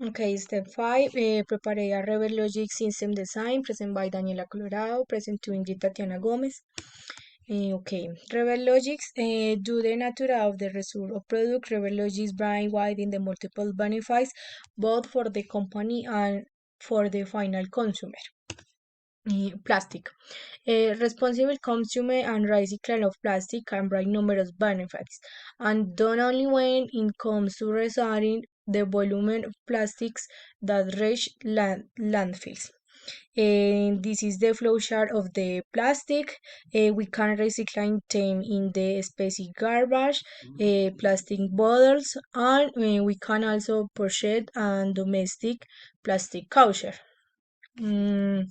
Okay, step 5. Preparé a Rebel Logic System Design, present by Daniela Colorado, present to Ingrid Tatiana Gomez. Okay, Rebel Logics do the nature of the result of product. Rebel Logics brand wide in the multiple benefits, both for the company and for the final consumer. Plastic. Responsible consumer and recycling of plastic can bring numerous benefits, and not only when it comes to reducing the volume of plastics that reach landfills. And this is the flow chart of the plastic. We can recycle them in the specific garbage, plastic bottles, and we can also purchase and domestic plastic kosher. Mm,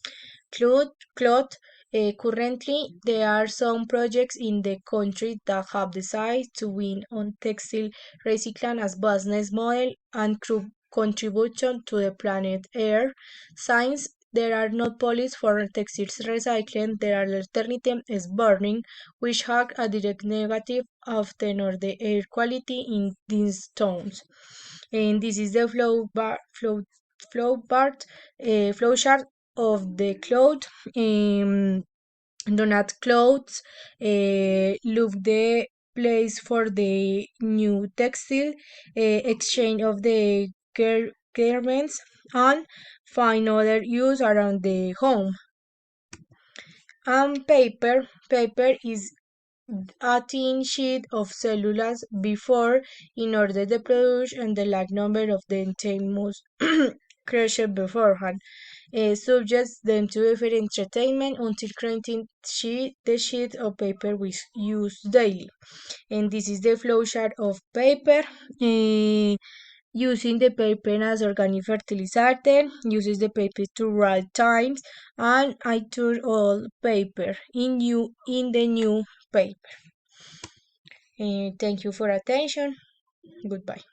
cloth. Currently, there are some projects in the country that have decided to win on textile recycling as business model and contribution to the planet Earth. Since there are no policies for textiles recycling, their alternative is burning, which has a direct negative often on the air quality in these towns. And this is the flow chart of the cloth. Donut clothes. Look the place for the new textile. Exchange of the garments and find other use around the home. And paper is a thin sheet of cellulose before in order to produce and the large number of the intake must crushed beforehand. Subjects them to different entertainment until creating the sheet of paper we use daily. And this is the flow chart of paper. Using the paper as organic fertilizer, uses the paper to write times, and I turn all paper in the new paper. Thank you for attention. Goodbye.